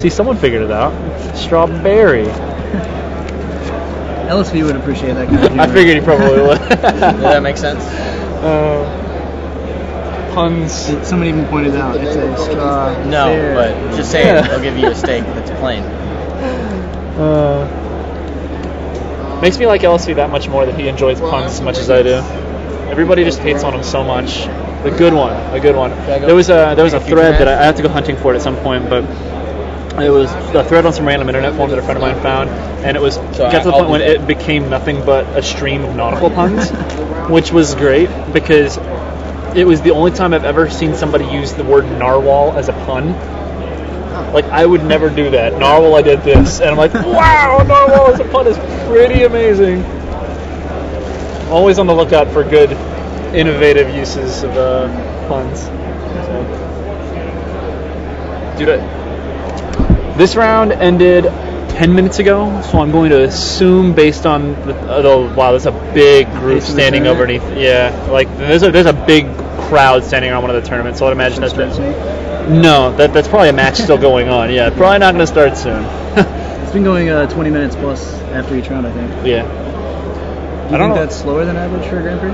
See, someone figured it out. Strawberry. LSV would appreciate that kind of humor. I figured he probably would. Yeah, that makes sense. Puns. Someone even pointed out it's a straw. No, fair. but just say it. They'll give you a steak that's plain. Makes me like LSV that much more that he enjoys puns as much as I do. Everybody just hates on him so much. A good one. There was a thread that I have to go hunting for it at some point, but it was a thread on some random internet forum that a friend of mine found, and it was got to the point when it became nothing but a stream of nautical puns, which was great because it was the only time I've ever seen somebody use the word narwhal as a pun. Like, I would never do that. Narwhal, I did this. And I'm like, wow, narwhal as a pun is pretty amazing. Always on the lookout for good, innovative uses of puns. So. Dude, this round ended 10 minutes ago, so I'm going to assume based on wow, there's a big group standing underneath. Yeah, like there's a big crowd standing around one of the tournaments, so I'd imagine that's no, that's probably a match still going on. Yeah, probably not going to start soon. It's been going 20 minutes plus after each round, I think. Yeah. Do you think that's slower than average for a Grand Prix?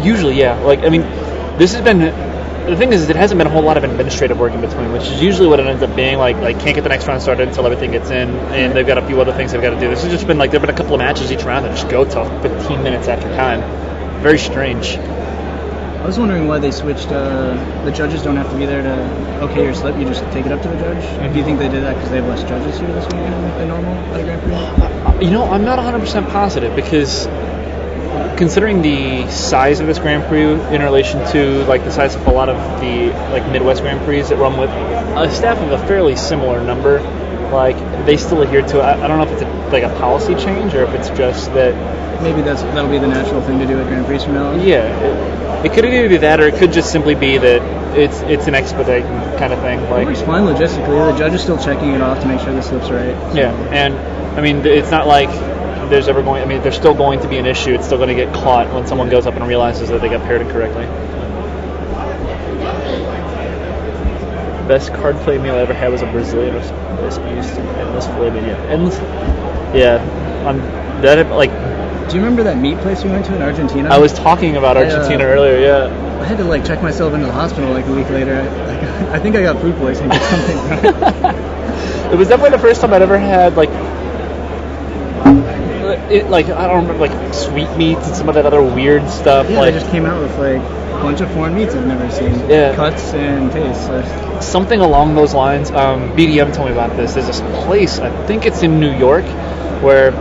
Usually, yeah. Like, I mean, this has been. The thing is, it hasn't been a whole lot of administrative work in between, which is usually what it ends up being. Like can't get the next round started until everything gets in, and they've got a few other things they've got to do. This has just been like there've been a couple of matches each round that just go till 15 minutes after time. Very strange. I was wondering why they switched. The judges don't have to be there to okay your slip. You just take it up to the judge. Mm-hmm. Do you think they did that because they have less judges here this weekend than normal at a Grand Prix? I'm not 100% positive because considering the size of this Grand Prix in relation to like the size of a lot of the like Midwest Grand Prix that run with a staff of a fairly similar number, like they still adhere to. I don't know if it's like a policy change or if it's just that maybe that'll be the natural thing to do at Grand Prix from now on. Yeah, it could either be that or it could just simply be that it's an expedite kind of thing. Like, it works fine logistically. The judge is still checking it off to make sure the slip's right. So. Yeah, and I mean it's not like there's still going to be an issue. It's still going to get caught when someone goes up and realizes that they got paired incorrectly. Best card play meal I ever had was a Brazilian or endless filet mignon. Do you remember that meat place we went to in Argentina? I was talking about Argentina earlier. Yeah. I had to check myself into the hospital a week later. I think I got food poisoning or something. It was definitely the first time I'd ever had I don't remember sweet meats and some of that other weird stuff. Yeah, they just came out with a bunch of foreign meats I've never seen. Yeah. Cuts and tastes. Something along those lines. BDM told me about this. There's this place, I think it's in New York, where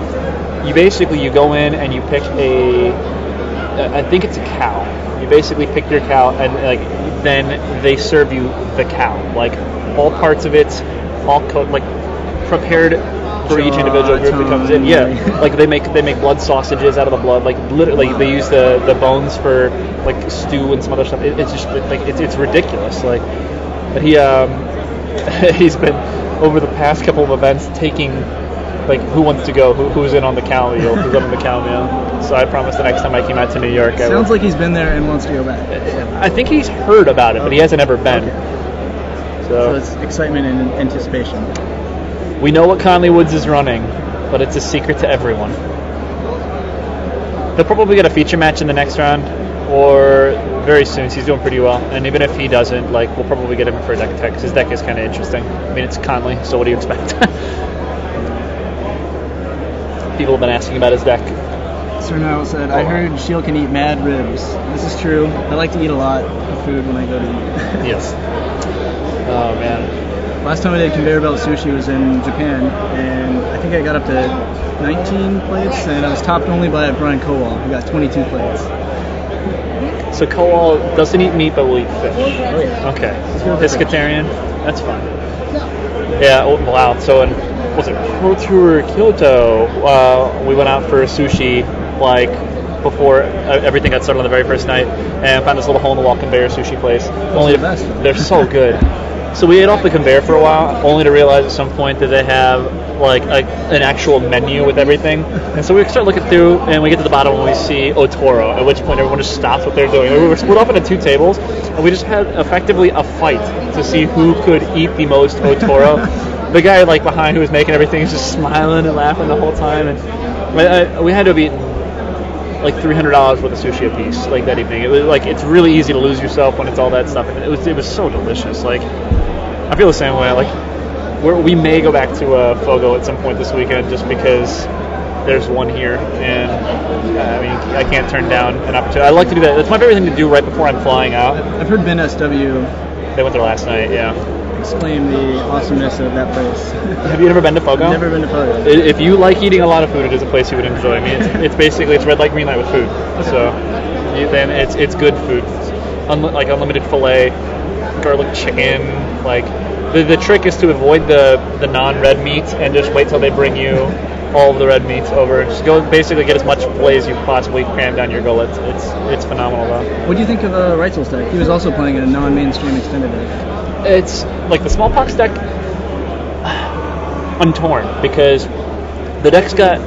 you go in and you pick I think it's a cow. You basically pick your cow and then they serve you the cow. All parts of it, all cooked, prepared for each individual group that comes in. Yeah, they make blood sausages out of the blood. Literally, they use the bones for stew and some other stuff. It's just it's ridiculous. But he's been over the past couple of events taking who wants to go, who's in on the cow meal, who's on the cow meal. So I promised the next time I came out to New York. Sounds like he's been there and wants to go back. I think he's heard about it, but he hasn't ever been. Okay. So it's excitement and anticipation. We know what Conley Woods is running, but it's a secret to everyone. He'll probably get a feature match in the next round, or very soon. He's doing pretty well. And even if he doesn't, we'll probably get him for a deck attack, because his deck is kind of interesting. I mean, it's Conley, so what do you expect? People have been asking about his deck. Sir Nile said, I heard Shield can eat mad ribs. This is true. I like to eat a lot of food when I go to eat. Yes. Oh, man. Last time I did conveyor belt sushi was in Japan, and I think I got up to 19 plates, and I was topped only by Brian Kowal, who got 22 plates. So Kowal doesn't eat meat, but will eat fish. Oh, yeah. Okay. Pescatarian? That's fine. Yeah, wow. So was it Pro Tour Kyoto? We went out for sushi before everything got started on the very first night, and found this little hole in the wall conveyor sushi place. They're so good. So we ate off the conveyor for a while, only to realize at some point that they have like an actual menu with everything. And so we start looking through, and we get to the bottom and we see Otoro, at which point everyone just stops what they're doing. We were split up into 2 tables, and we just had effectively a fight to see who could eat the most Otoro. The guy like behind who was making everything is just smiling and laughing the whole time, and we had to have eaten like $300 worth of sushi a piece like that evening. It was like, it's really easy to lose yourself when it's all that stuff, and it was so delicious. Like, I feel the same way. Like, we may go back to Fogo at some point this weekend just because there's one here, and I mean, I can't turn down an opportunity. I like to do that. That's my favorite thing to do right before I'm flying out. I've heard Ben SW. They went there last night, yeah. Explain the awesomeness of that place. Have you ever been to Fogo? Never been to Fogo. If you like eating a lot of food, it is a place you would enjoy. I mean, it's basically red light, green light with food. So then it's good food, like unlimited filet, garlic chicken. Like the trick is to avoid the non-red meat and just wait till they bring you all of the red meats over. Just go basically get as much filet as you possibly cram down your gullet. It's phenomenal though. What do you think of Reitzel's deck? He was also playing a non-mainstream extended deck. It's like the smallpox deck untorn, because the deck's got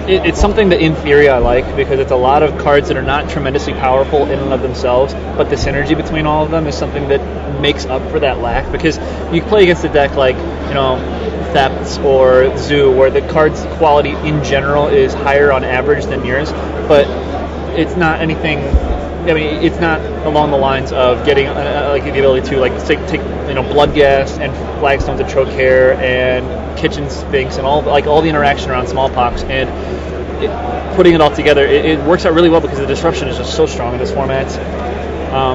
it's something that in theory I like, because it's a lot of cards that are not tremendously powerful in and of themselves, but the synergy between all of them is something that makes up for that lack. Because you play against a deck like, you know, Thefts or Zoo, where the card's quality in general is higher on average than yours, but it's not anything. I mean, it's not along the lines of getting like the ability to like take blood gas and flagstones to choke hair and kitchen sphinx and all the interaction around smallpox, and putting it all together, it works out really well because the disruption is just so strong in this format.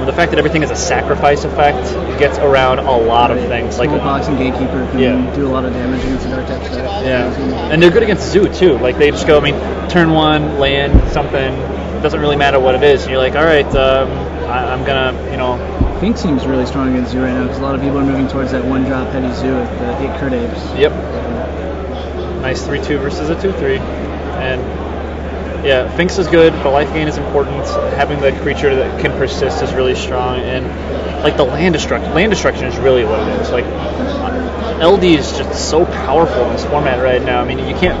The fact that everything has a sacrifice effect gets around a lot of things. Like Smallpox and Gatekeeper can do a lot of damage against the dark type set. Yeah, and they're good against Zoo too. Like they just go, I mean, turn 1, land something. Doesn't really matter what it is. And you're like, all right, I'm gonna, you know. Fink seems really strong against Zoo right now because a lot of people are moving towards that 1-drop heavy Zoo with the 8 crit apes. Yep. Nice 3-2 versus a 2-3, and yeah, Finks is good. The life gain is important. Having the creature that can persist is really strong, and like the land destruction is really what it is. Like LD is just so powerful in this format right now. I mean, you can't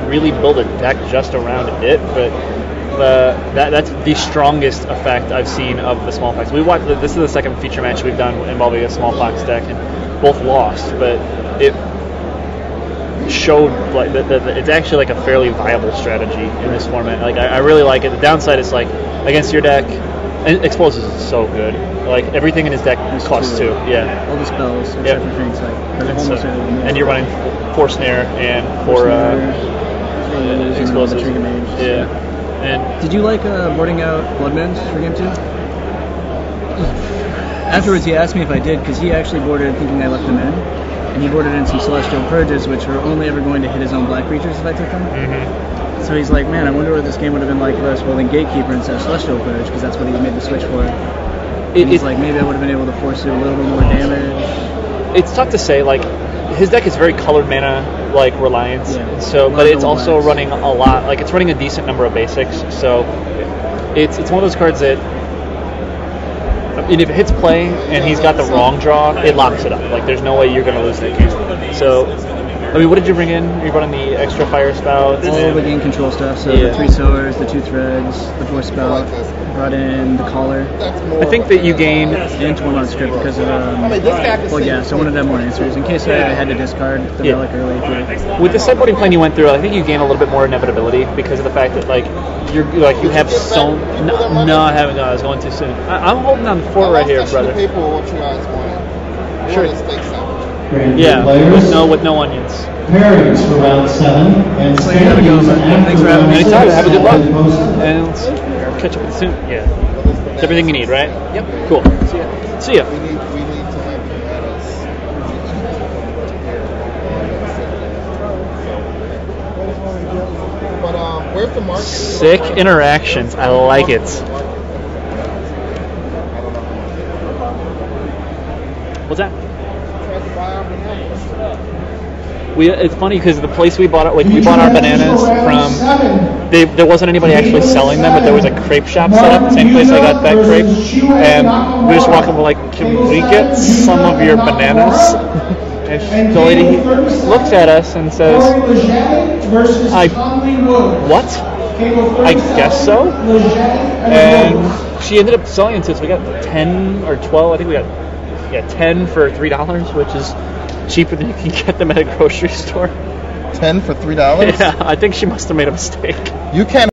really build a deck just around it, but that's the strongest effect I've seen of the smallpox. This is the second feature match we've done involving a smallpox deck, and both lost, but it showed like that it's actually like a fairly viable strategy in this format. Like I really like it. The downside is like against your deck, Explosives is so good. Like everything in his deck costs 2. Yeah. All the spells except for Fink's like and you're running 4 snare and 4 explosives. Yeah. And did you like boarding out Bloodmoons for game 2? Afterwards, he asked me if I did, because he actually boarded thinking I left them in, and he boarded in some Celestial Purges, which were only ever going to hit his own black creatures if I took them. Mm-hmm. So he's like, man, I wonder what this game would have been like if I was holding Gatekeeper instead of Celestial Purge, because that's what he made the switch for. He's like, maybe I would have been able to force it a little bit more damage. It's tough to say. Like, his deck is very colored mana, like reliance. Yeah. So, but it's also running a lot. Like, it's running a decent number of basics. So, it's one of those cards that, I mean, if it hits play and he's got the wrong draw, it locks it up. Like, there's no way you're going to lose that game. So, I mean, what did you bring in? You brought in the extra fire spout? All the game control stuff. So the 3 sowers, the 2 threads, the 4 spout. Brought in the collar. I think that you gain and 1 on script because of well, yeah. So I wanted to have more answers in case I had to discard the relic early. With the sideboarding plan you went through, I think you gain a little bit more inevitability because of the fact that you have so I was going too soon. I'm holding on the fort right here, brother. Sure. Yeah, with no onions. Pairings for round 7 and thanks for having me. Anytime. Have a good luck. And let's catch up with you soon. Yeah. It's everything you need, right? Yep. Cool. See ya. We need to have you at us. But where's the market? Sick interactions. I like it. What's that? It's funny because the place we bought our bananas from, there wasn't anybody actually selling them, but there was a crepe shop set up, the same place I got that crepe, and we just walked up and we're like, can we get some of your bananas? And the lady looks at us and says, what? I guess so. And she ended up selling it to us. We got 10 or 12. I think we got 10 for $3, which is cheaper than you can get them at a grocery store. 10 for $3? Yeah, I think she must have made a mistake. You can't